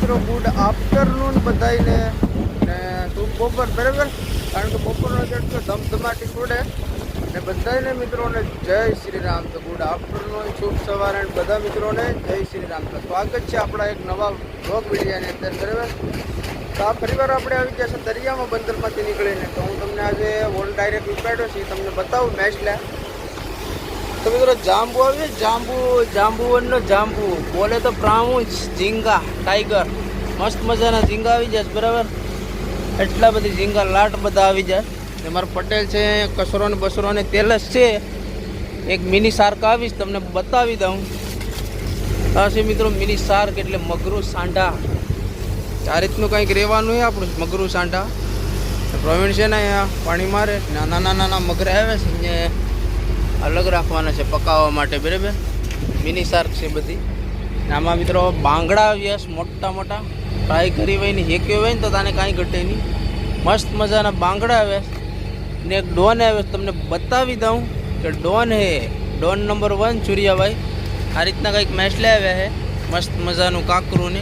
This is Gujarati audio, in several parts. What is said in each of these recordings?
મિત્રો ગુડ આફ્ટરનૂન બધાને ને શુભ બપોર બરાબર, કારણ કે બપોરનો જેટલો ધમધમાટી છોડે ને બધાને મિત્રોને જય શ્રી રામ. તો ગુડ આફ્ટરનૂન, શુભ સવાર અને બધા મિત્રોને જય શ્રી રામ. તો સ્વાગત છે આપણા એક નવા બ્લોગ વિડીયાની અંદર બરાબર. તો આ ફરીવાર આપણે આવી ગયા છે દરિયામાં બંદરમાંથી નીકળીને. તો હું તમને આજે ઓલ ડાયરેક્ટ ઉપાડ્યો છે, તમને બતાવું મેચલા. તો મિત્રો જાંબુ આવે, જાંબુનો જાંબુ બોલે તો પ્રાઉન્સ, ઝીંગા, ટાઈગર, મસ્ત મજાના ઝીંગા આવી જાય બરાબર. એટલા બધી ઝીંગા લાટ બધા આવી જાય. ને મારો પટેલ છે, કસરો ને બસરો ને તેલસ છે. એક મિની શાર્ક આવીશ તમને બતાવી દઉં. આ છે મિત્રો મિની શાર્ક એટલે મગરું સાંઢા. આ રીતનું કંઈક રહેવાનું હોય આપણું મગરું સાંઢા. પ્રવીણ છે ને અહીંયા પાણી મારે, નાના નાના મગરા આવે છે અહીંયા અલગ રાખવાના છે પકાવવા માટે બરાબર. મિની શાર્ક છે બધી. આમાં મિત્રો બાંગડા આવ્યા છે મોટા મોટા, ફ્રાય કરી હોય ને હેક્યો હોય ને તો તાને કાંઈ ઘટે નહીં. મસ્ત મજાના બાંગડા આવ્યા છે ને એક ડોન આવે. તમને બતાવી દઉં કે ડોન હે, ડોન નંબર 1 ચુરિયાભાઈ. આ રીતના કંઈક મેસલે આવ્યા છે મસ્ત મજાનું કાંકરું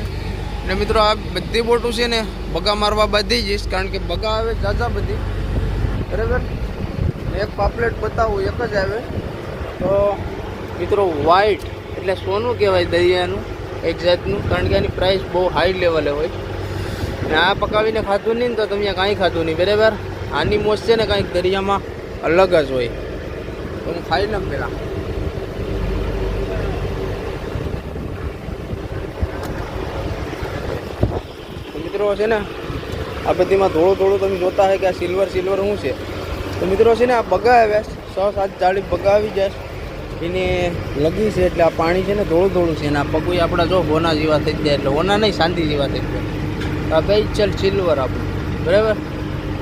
ને મિત્રો આ બધી બોટું છે ને બગા મારવા બાંધી જઈશ, કારણ કે બગા આવે જાજા બધી બરાબર. એક પાપલેટ બતાવું, એક જ આવે. તો મિત્રો વ્હાઈટ એટલે સોનું કહેવાય દરિયાનું એક જાતનું, કારણ કે એની પ્રાઇસ બહુ હાઈ લેવલે હોય. ને આ પકાવીને ખાધું નહીં ને તો તમે કાંઈ ખાધું નહીં બરાબર. આની મોજ છે ને કાંઈક દરિયામાં અલગ જ હોય. તો હું ખાઈ લઉં પહેલાં. મિત્રો છે ને આ બધીમાં થોડું થોડું તમે જોતા હોય કે આ સિલ્વર શું છે. તો મિત્રો છે ને આ બગા આવ્યા 6-7 જાળી બગા આવી જાય એને લગી છે, એટલે આ પાણી છે ને થોડું છે. અને આ પગું આપણા જો હોના જેવા થઈ જાય, એટલે હોના નહીં શાંતિ જેવા થઈ જાય. તો આ કઈ ચલ સિલ્વર આપણું બરાબર.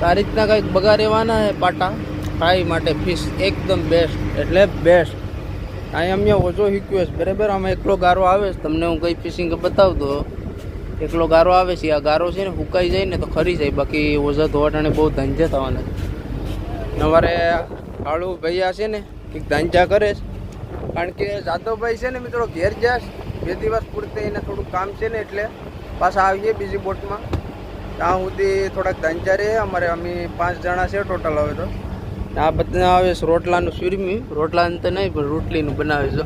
તો આ રીતના કંઈક બગા રહેવાના છે પાટા ફ્રાય માટે. ફિશ એકદમ બેસ્ટ એટલે બેસ્ટ. અહીંયા અમે ઓછો શીખ્યો છે બરાબર. આમાં એકલો ગારો આવે છે, તમને હું કઈ ફિશિંગ બતાવતો. એકલો ગારો આવે છે. આ ગારો છે ને ફૂંકાઈ જાય ને તો ખરી જાય, બાકી ઓઝા ધોવાટાને બહુ ધંધે થવાના. સવારે કાળુ ભૈયા છે ને એક ધાંચા કરે છે, કારણ કે જાદવભાઈ છે ને મિત્રો ઘેર જાય 2 દિવસ પૂરતે એને થોડુંક કામ છે ને, એટલે પાછા આવીએ બીજી બોટમાં. ત્યાં સુધી થોડાક ધાંચા રહે અમારે. અમે 5 જણા છે ટોટલ. હવે તો આ બધા આવે છે રોટલાનું સુરમી, રોટલાનું તો નહીં પણ રોટલીનું બનાવે છે.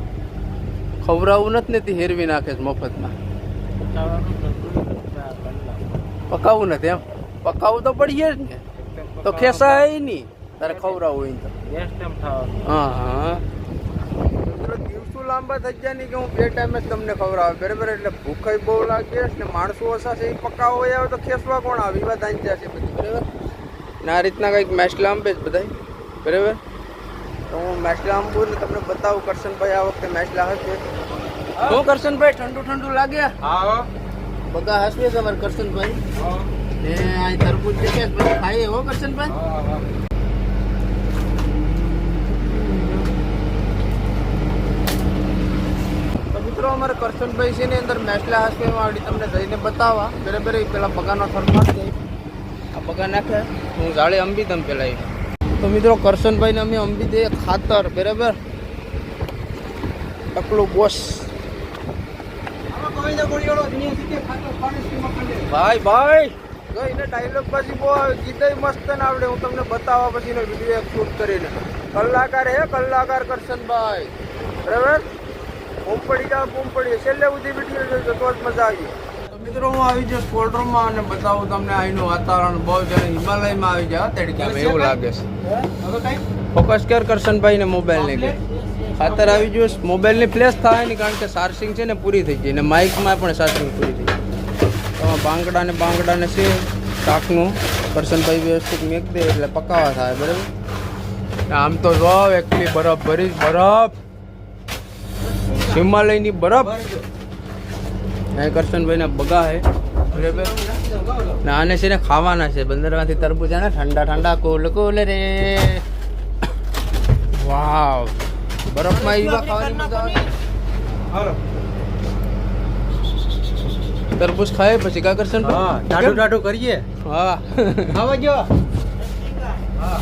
ખવડાવવું નથી ને તે હેરવી નાખે છે મફતમાં. પકાવવું નથી એમ, પકાવવું તો પડીએ જ ને, તો ખેસાય નહીં તારે ખવડાવવું હોય તો. હા હા મિત્રો દિવસો લાંબા થઈ જાય નહીં કે હું 2 ટાઈમ જ તમને ખવડાવે બરાબર. એટલે ભૂખાઈ બહુ લાગે ને માણસો ઓછા છે, એ પકાવો હોય આવે તો ખેસવા કોણ આવે, એવા ધાંચા છે બધી બરાબર. ને આ રીતના કંઈક મેસલા આંબે જ બધા બરાબર. તો હું મેસલા આંબું ને તમને બતાવું. કરશનભાઈ આ વખતે મેસલા હશે. શું કરશનભાઈ ઠંડુ લાગે? હા બગા હસવે છે અમારે કરશનભાઈ. ને આ તરબૂચ દેખે પછી ખાઈએ હો કરશનભાઈ. તો મિત્રો અમારે કરશનભાઈ છે ને અંદર મેસલા હસવેમાં આવડી તમને જઈને બતાવવા બરાબર. પેલા બગાનો થરમાસ જાય, આ બગા નાખે હું જાળે અંબી દમ પેલા. તો મિત્રો કરશનભાઈને અમે અંબી દઈએ ખાતર બરાબર. ટકલું બોસ ભાઈ એને ડાયલોગ પછી બહુ આવે, ગીત મસ્ત ને આવડે. હું તમને બતાવવા પછીનો વિડીયો એક શૂટ કરીને. કલાકાર કરશનભાઈ બરાબર. પોંપડી છેલ્લે સુધી વિડીયો જોઈજો તો જ મજા આવી. તો મિત્રો હું આવી જાઉં સ્કોડરમાં અને બતાવું તમને અહીંનું વાતાવરણ. બહુ જાણે હિમાલયમાં આવી જાય તડકામાં એવું લાગે છે. ફોકસ કર કરશનભાઈ ને મોબાઈલ ને કે ખાતર આવી ગયું. મોબાઈલની ફ્લેશ થાય નહીં, કારણ કે ચાર્જિંગ છે ને પૂરી થઈ ગઈ, ને માઇકમાં પણ ચાર્જિંગ પૂરી થઈ ગઈ. તો બાંગડા ને છે શાકનું કરશનભાઈ વ્યવસ્થિત મેક દે એટલે પકાવવા થાય બરાબર. આમ તો જો એકલી બરફ હિમાલયની બરફ. અહીં કરશનભાઈના બગા છે બરાબર. ને આને છે ને ખાવાના છે બંદરમાંથી તરબૂચ ને ઠંડા કોલ રે. વાવ બરફમાં એવા ખાવાની મજા આવે. તરબૂચ ખાય પછી કા કરશન ટાઢું કરીએ. હા ખાવા જો. હા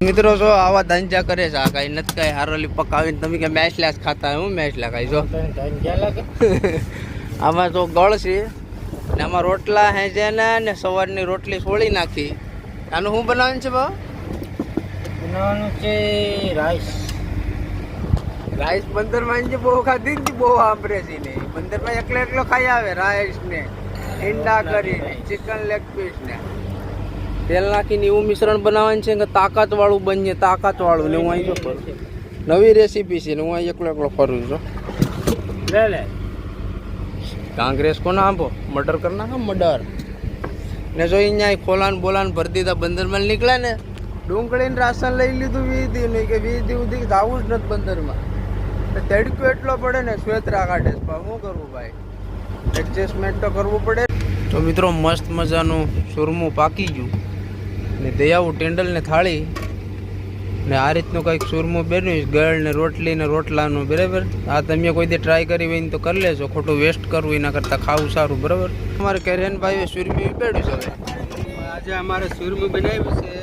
મિત્રો જો આવા ધંજા કરે છે આ કઈ નથી કઈ હારોલી પકાવીને તમે કે મેસલા ખાતા હું મેસલા ખાઈ જો આમાં તો ગળ છે ને આમાં રોટલા હેજે ને સવારની રોટલી છોડી નાખી આનું શું બનાવવાનું છે બા બનાવવાનું છે રાઈસ બંદરમાં જે બહુ ખાધી ને બહુ સાંભળે છે ને બંદરમાં એકલો ખાઈ આવે રાઈસ ને ઈંડા કરી ચિકન લેગ પીસ ને તેલ નાખીને એવું મિશ્રણ બનાવવાનું છે કે તાકાત વાળું બનીએ તાકાત વાળું ને હું અહીં જો ફરું નવી રેસીપી છે ને હું અહીં એકલો ફરું છું લે કાંગ્રેસ કોના આંબો મર્ડર કરના હા મર્ડર ને જો અહીંયા ખોલાન બોલાન ભરી દીધા બંદરમાં નીકળ્યા ને ડુંગળીને રાશન લઈ લીધું વીધી નહીં કે વીધી ઉધી જવું જ નથી બંદરમાં તડકો એટલો પડે ને સ્વેતરા કાઢે શું કરવું ભાઈ એડજસ્ટમેન્ટ તો કરવું પડે તો મિત્રો મસ્ત મજાનું સુરમું પાકી ગયું ને દયાવું ટેન્ડલ ને થાળી ને આ રીતનું કંઈક સુરમું બેર્યું ગળ ને રોટલી ને રોટલાનું બરાબર આ તમે કોઈ દે ટ્રાય કરી હોય ને તો કરી લેજો ખોટું વેસ્ટ કરવું એના કરતાં ખાવું સારું બરાબર અમારે કેરેનભાઈએ સુરમી બેડ્યું છે હવે આજે અમારે સુરમું બનાવ્યું છે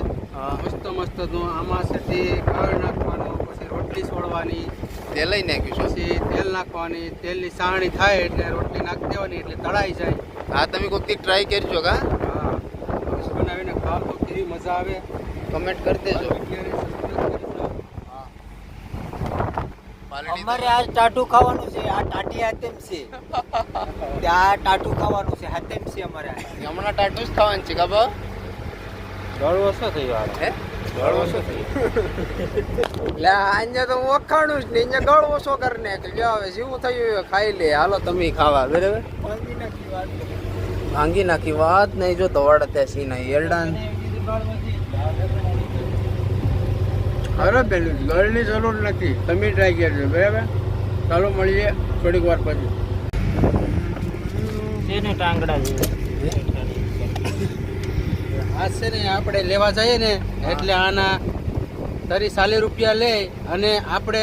મસ્ત તો આમાં છે ગળ નાખવાનું પછી રોટલી છોડવાની તેલ લઈ નાખ્યું છે પછી તેલ નાખવાની તેલની સાણી થાય એટલે રોટલી નાખી દેવાની એટલે તળાઈ જાય હા તમે કોઈક ટ્રાય કરજો કા બનાવીને ખાવ તો કેવી મજા આવે કમેન્ટ કરી દેજો અમારે આજ ટાટું ખાવાનું છે આ ટાટી હાથેમ છે ત્યાં ટાટું ખાવાનું છે હાથેમ છે અમારે હમણાં ટાટું જ ખાવાનું છે કા બા ગળ ઓછો થયો હે ગળ ઓછો થયો લે અહીંયા તો હું વખાણું જ નહીં અહીંયા ગળ ઓછો કરી નાખ લ્યો હવે જેવું થયું ખાઈ લે હાલો તમે ખાવા બરાબર ભાંગી નાખી વાત નહીં જો તવાડા ત્યાં સી નહીં એરડાન અરે પેલું ગળની જરૂર નથી તમે ટ્રાય કરજો બરાબર ચાલો મળીએ થોડીક વાર પછી શેને ટાંગડા આ છે ને આપણે લેવા જઈએ ને એટલે આના 30-40 રૂપિયા લે અને આપણે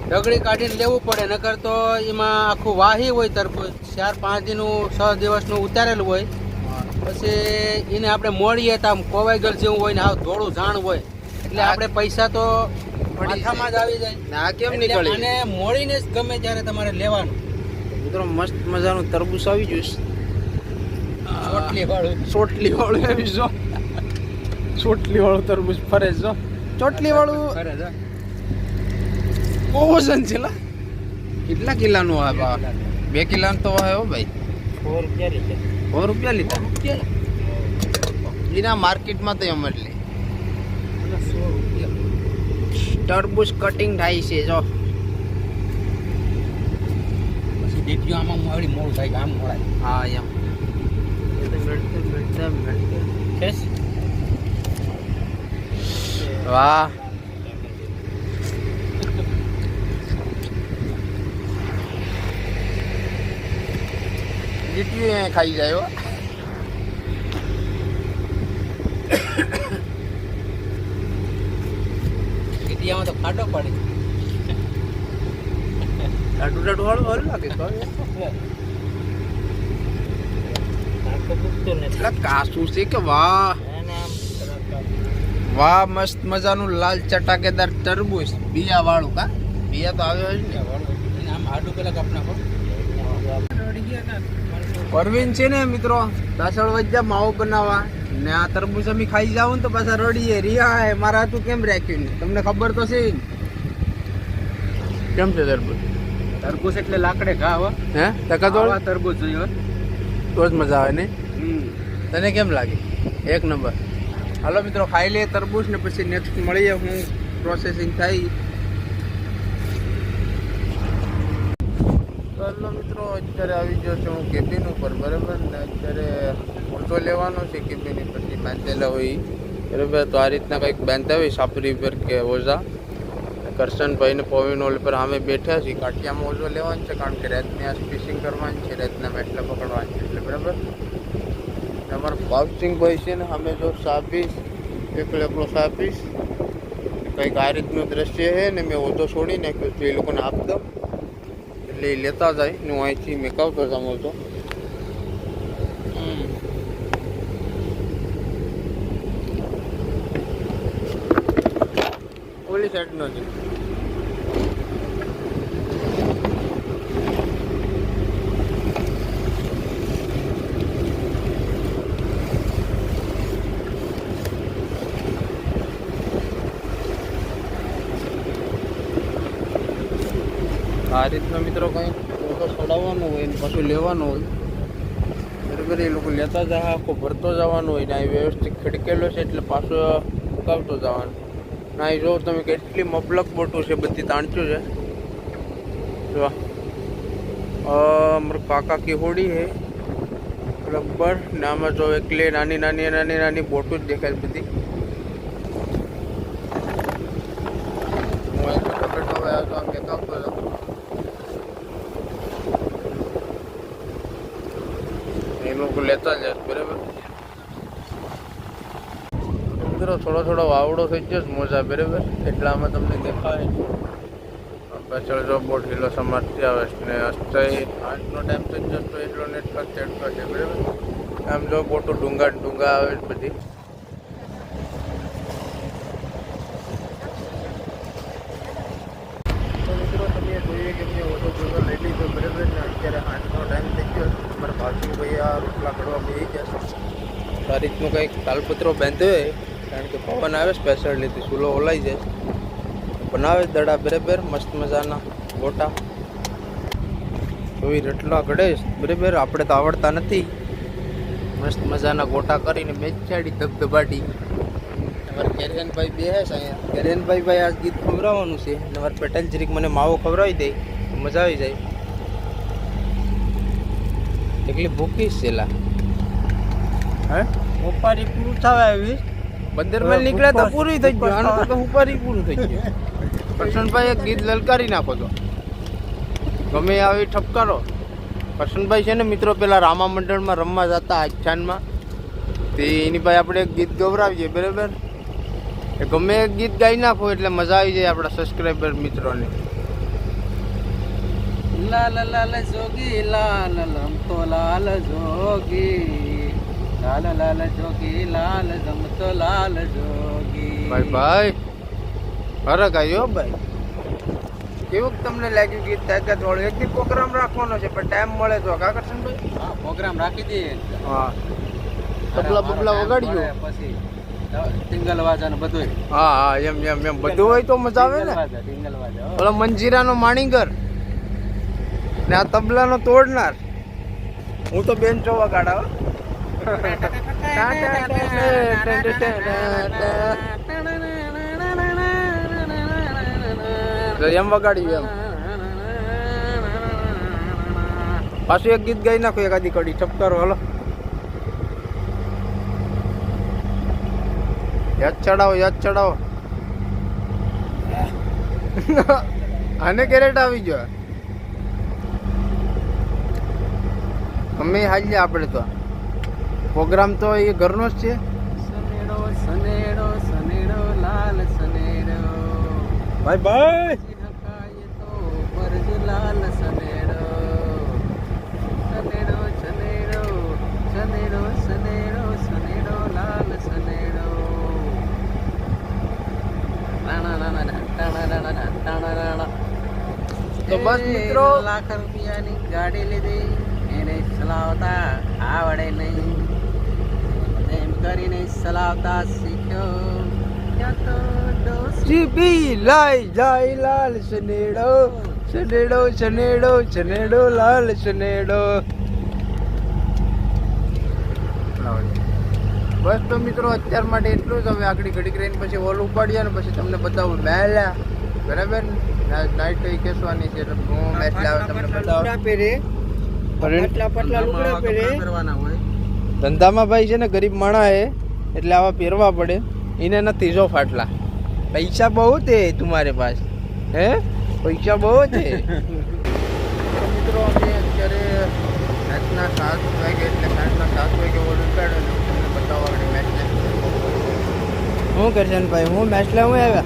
ડગડી કાઢીને લેવું પડે નકર તો એમાં આખું વાહી હોય તરબૂચ 4-5 દિનનું 6 દિવસનું ઉતારેલું હોય પછી એને આપણે મોડીએ તો આમ કોવાઈ ગયેલ જેવું હોય ને આ થોડું જાણ હોય એટલે આપણે પૈસા તો માથામાં જ આવી જાય આ કેમ નીકળે અને મોડીને જ ગમે ત્યારે તમારે લેવાનું મિત્રો મસ્ત મજાનું તરબૂચ આવી જશે ચોટલી વાળું આવી જો ચોટલી વાળું તરબૂચ ફરે જો ચોટલી વાળું ફરે છે બહુ વજન છે લા કેટલા કિલાનું આ બા 2 કિલાનું તો હોય હો ભાઈ 4 રૂપિયા લીધા એના માર્કેટમાં તો એમ એટલે તરબૂચ કટિંગ થાય છે જો પછી દીકરીઓ આમાં મોડું થાય આમ મોડાય હા એમ વાહ જીટીએ ખાઈ જાય હો દીકરીયામાં તો ફાટો પડે ટાટુ વાળું હલ લાગે તો કાસું છે કે વાહ વાહ મસ્ત મજાનું લાલ ચટાકેદાર તરબૂચ બિયા વાળું કા બિયા તો આવ્યો જ ને આમ આડું પેલા કાપ નાખો પરવીન છે ને મિત્રો દાસળ વચ્ચે માવો બનાવવા ને આ તરબૂચ અમે ખાઈ જાવ ને તો પાછા રડીએ રિયા મારા તું કેમ રાખ્યું ને તમને ખબર તો છે કેમ છે તરબૂચ તરબૂચ એટલે લાકડે ઘા હો હે તકાદોળ તરબૂચ જોઈએ તો જ મજા આવે ને તને કેમ લાગે એક નંબર હાલો મિત્રો ખાઈ લઈએ તરબૂચ ને પછી નેક્સ્ટ મળીએ હું પ્રોસેસિંગ થાય ચાલો મિત્રો અત્યારે આવી ગયો છું હું કેબિન ઉપર બરાબર ને અત્યારે ઓટો લેવાનો છે કેબિન પછી બાંધેલા હોય બરાબર તો આ રીતના કંઈક બાંધતા હોય સાપરી પર કે ઓઝા કરશનભાઈ ને પવિન ઓલ પર અમે બેઠા છીએ કાઠિયામાં ઓઝો લેવાનું છે કારણ કે રાતની આ ફિશિંગ કરવાની છે રાતના મેટલા પકડવાની છે એટલે બરાબર અમારા ભાવસિંહભાઈ છે ને અમે જો સાપીશ એકલો સાપીશ કંઈક આ રીતનું દ્રશ્ય છે ને મેં ઓછો છોડી નાખ્યો તો એ લોકોને આપ દઉં એટલે એ લેતા જાય ને હું અહીંથી મેકાવતો જાઉં તો ઓલી સાઈડનો છે. આ રીતનો મિત્રો કંઈ ફોટો ચડાવવાનો હોય ને પાછું લેવાનો હોય બરાબર. એ લોકો લેતા જાય આખો ભરતો જવાનો હોય ને આ વ્યવસ્થિત ખડકેલો છે એટલે પાછો મુકાવતો જવાનો. ના એ જો તમે કેટલી મબલક બોટો છે, બધી તાણચ્યું છે. જો અમારા કાકા કી હોડી છે બરાબર ને આમાં જો એકલી નાની નાની નાની નાની બોટો જ દેખાય બધી. હું અહીં બેઠો બેઠો આવ્યો તો આમ કહેતો હતો એ લોકો લેતા જાય બરાબર. મિત્રો થોડો થોડો વાવડો થઈ ગયો મોજા બરાબર, એટલે આમાં તમને દેખાય. પાછળ જો બોટ હિલો સમાજથી આવે ને અસ્થાયી આજનો ટાઈમ થઈ ગયો તો એટલો નેટવર્ક ચડતો છે બરાબર. આમ જો બોટો ડુંગા ડુંગા આવે બધી. તો મિત્રો તમે જોઈએ કે મેં ઓટો ડુંગર લઈ લીધો બરાબર ને અત્યારે આજનો ટાઈમ થઈ ગયો. મારા ભાઈ આ રોટલા ઘડવા બેસી ગયા છે. આ રીતનું કંઈક તાલપત્રો બાંધ્યો હોય કારણ કે પવન આવે સ્પેશિયલીથી ચૂલો ઓલાઈ જાય. બનાવે દડા બરાબર મસ્ત મજાના ગોટા. એવી રટલા ઘડે બરાબર. આપણે તો આવડતા નથી. મસ્ત મજાના ગોટા કરીને બેચાડી ધબધબાટી. અમારે કેરિયનભાઈ બે છે અહીંયા. કેરિયનભાઈ આજ ગીત ખવડાવવાનું છે. અમારે પટેલ જરીક મને માવો ખવડાવી દે તો મજા આવી જાય. એટલી ભૂખી છે લા. હે ઉપારી પૂરું થવા આવી 15 માઇલ નીકળ્યા તો પૂરી થઈ ગયું. આનું તો ઉપારી પૂરું થઈ ગયું. કરશનભાઈ એક ગીત લલકારી નાખો તો ગમે આવી ઠપકારો. કરશનભાઈ છે ને મિત્રો પેલા રામા મંડળમાં રમવા જતા આખ્યાનમાં તે એની ભાઈ આપણે એક ગીત ગવડાવીએ બરાબર. એ ગમે એક ગીત ગાઈ નાખો એટલે મજા આવી જાય આપણા સબસ્ક્રાઈબર મિત્રોને. લાલ લાલ જોગી લાલ રમતો લાલ જોગી, લાલ લાલ જોગી લાલ રમતો લાલ જોગી. ભાઈ ફરક આવ્યો ભાઈ. કેવું તમને લાગ્યું ગીત તાકાત વાળું? એક દી પ્રોગ્રામ રાખવાનો છે પણ ટાઈમ મળે તો કા કરશનભાઈ? હા પ્રોગ્રામ રાખી દઈએ. હા તબલા બબલા વગાડ્યો પછી ટિંગલ વાજાનું બધું. હા હા એમ એમ એમ બધું હોય તો મજા આવે ને. ટિંગલ વાજા ઓલો મંજીરાનો માણીગર ને આ તબલાનો તોડનાર. હું તો બેન્ચો વગાડા. એમ વગાડ્યું એમ. પાછું એક ગીત ગાઈ નાખો એકાદી કડી ઠપકારો. હલો યાદ ચડાવો યાદ ચડાવો. આને કેરેટ આવી ગયો. અમે હાલીએ આપણે તો પ્રોગ્રામ તો એ ઘરનો જ છે. સનેડો સનેડો સનેડો લાલ સનેડો ભાઈ ભાઈ હકાય તો પરજ લાલ સનેડો સનેડો સનેડો સનેડો સનેડો સનેડો લાલ સનેડો. તો બસ મિત્રો લાખ રૂપિયાની ગાડી લીધી એને ચલાવતા આવડે નહીં. એમ કરીને ચલાવતા શીખ્યો ત્યાં તો જીબી લાઈ જાય લાલ સનેડો સનેડો સનેડો સનેડો લાલ સનેડો. બસ તો મિત્રો અત્યાર માટે એટલું જ. હવે આકડી ઘડીક રહીને પછી ઓલ ઉપાડ્યા ને પછી તમને બતાવું મેલા બરાબર. નાઈટ તો કેસવાની છે એટલે હું મેચ લાવે તમને બતાવું. ધંધામાં ભાઈ છે ને ગરીબ માણા હે એટલે આવા પહેરવા પડે. એને નથી જો ફાટલા. પૈસા બહુ છે તમારે પાસ. હે પૈસા બહુ છે. મિત્રો અમે અત્યારે રાતના 7 વાગે એટલે સાંજના 7 વાગે ઓર્ડર કાઢ્યો તમને બતાવવા માટે મેચ. શું કરશે ને ભાઈ? હું મેચ લાવું આવ્યા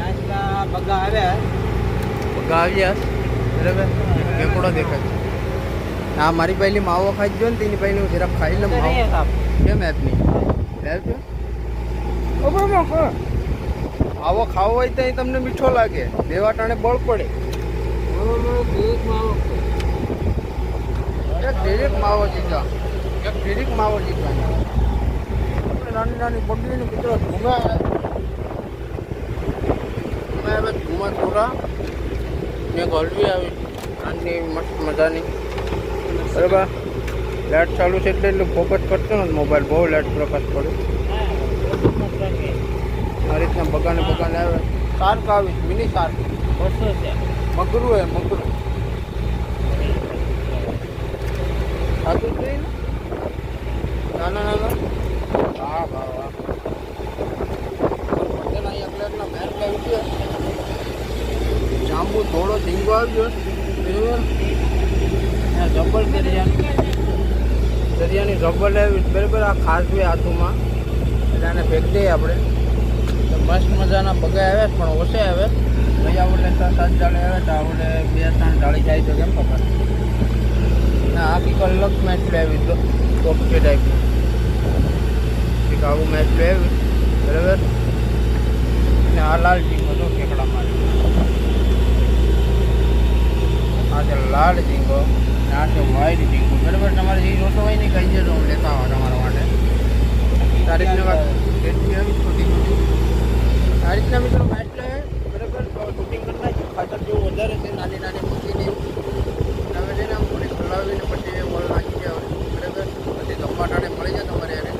બગા આવ્યા આવ્યા બરાબર. કેકડો દેખાય. હા મારી પહેલી માવો ખાઈ ગયો ને તેની પહેલી હું જરા ખાઈ લઉં માવો. કેમ એપની આવો ખાવો હોય તો તમને મીઠો લાગે, દેવા ટાણે બળ પડે. એક ડિરેક્ટ માવો જીતા, એક ડિરેક્ટ માવો જીતા. આપણે નાની નાની બગડીને મિત્રો ધુમા આવે, ધુમા થોડા ને એક હલવી આવી નાની મસ્ત મજાની. બરાબર, લાઇટ ચાલુ છે એટલે ફોકસ કરતો ને મોબાઈલ, બહુ લાઇટ પ્રકાશ પડે. આ રીતના બગાને આવે. શાર્ક આવી, મિની શાર્ક, મગરું હે મગરું. સાચું છે ને? નાના નાના. હા વાહ વાહ. એકલા ભેંસલા ઉઠ્યો, જાંબુ થોડો ઝીંગો આવ્યો. બરાબર, જબ્બર દરિયાની જબ્બર લાવી. બરાબર, આ ખાસ હોય હાથુમાં એટલે આને ફેંક દઈએ આપણે. તો મસ્ત મજાના બગાઈ આવે પણ ઓછે આવે. ભાઈ આવડે 6-7 જાળી આવે તો આવડે 2-3 જાળી જાય તો કેમ ખબર ના. આખી કલાક મેચ લાવી તો કોપી ટાઈપનું એક આવું મેચ લાવી. બરાબર, અને આ લાલ ઝીંગો તો કેકડા મારે. આ છે લાલ ઝીંગો, આ છે વ્હાઈટ ઝીંગો. બરાબર, તમારે જે જોતો હોય ને કહી દેજો, હું લેતા આવો તમારા માટે. આ રીતના કેટલી આવી છોટી મોટી આ રીતના મિત્રો મેચ લે. બરાબર, શૂટિંગ કરતા ખાતર જેવું વધારે છે, નાની નાની મૂકી દેવું. હવે છે ને આમ થોડી ખોલાવીને પછી બોલ નાખી જાય. બરાબર, પછી ધપ્પાટાને મળી જાય તમારે એને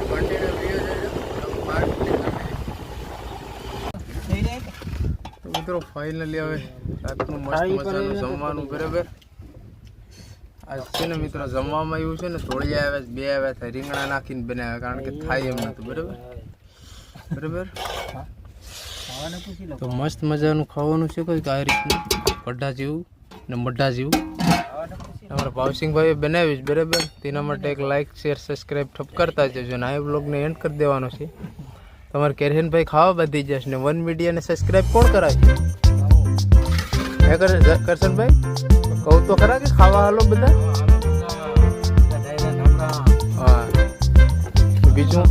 કન્ટિન્યુ વિડીયો જોઈ તો મિત્રો ફાઇનલી હવે રાતનું મસ્ત મજાનું જમવાનું. બરાબર, આજ છે ને મિત્રો જમવામાં એવું છે ને થોડી આવે 2 આવ્યા થાય, રીંગણા નાખીને બનાવ્યા કારણ કે થાય એમ નતું. બરાબર બરાબર, તો મસ્ત મજાનું ખાવાનું છે કંઈક આ રીતનું કઢા જેવું ને મઢા જેવું. અમારા ભાવસિંહભાઈએ બનાવ્યું છે. બરાબર, તેના માટે એક લાઇક શેર સબસ્ક્રાઈબ ઠપ કરતા જજો ને આ બ્લોગને એન્ડ કરી દેવાનો છે. તમારે કેરહેનભાઈ ખાવા બધી જશે ને 1 મીડિયાને સબસ્ક્રાઈબ કોણ કરાવશે? હે કરશનભાઈ, કહું તો ખરા કે ખાવા હાલો બધા. હા, બીજું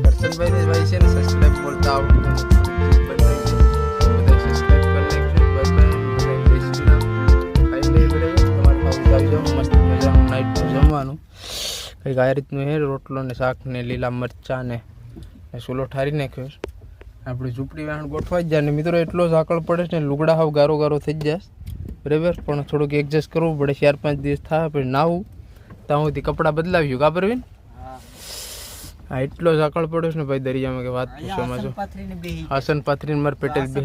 કરશનભાઈ ભાઈ છે ને સબસ્ક્રાઈબ બોલતા આવડતું બધા સબસ્ક્રાઈબ કરી નાખજો. મસ્ત મજાનું નાઈટનું જમવાનું કંઈક આ રીતનું હે. રોટલો ને શાક ને લીલા મરચાં ને સુલો ઠારી નાખ્યો. આપણે ઝૂંપડી વાહણ ગોઠવાઈ જ જાય ને મિત્રો એટલો ઝાકળ પડે છે ને લુગડા હાવ ગારો ગારો થઈ જાય. બરાબર, પણ થોડુંક એડજસ્ટ કરવું પડે. 4-5 દિવસ થાય પછી નાવું ત્યાં સુધી કપડાં બદલાવ્યું. કા પરવીન? હા, એટલો ઝાકળ પડ્યો છે ને ભાઈ દરિયામાં કે વાત પૂછવામાં. જો આસન પાથરીને મારે પેટેલ બે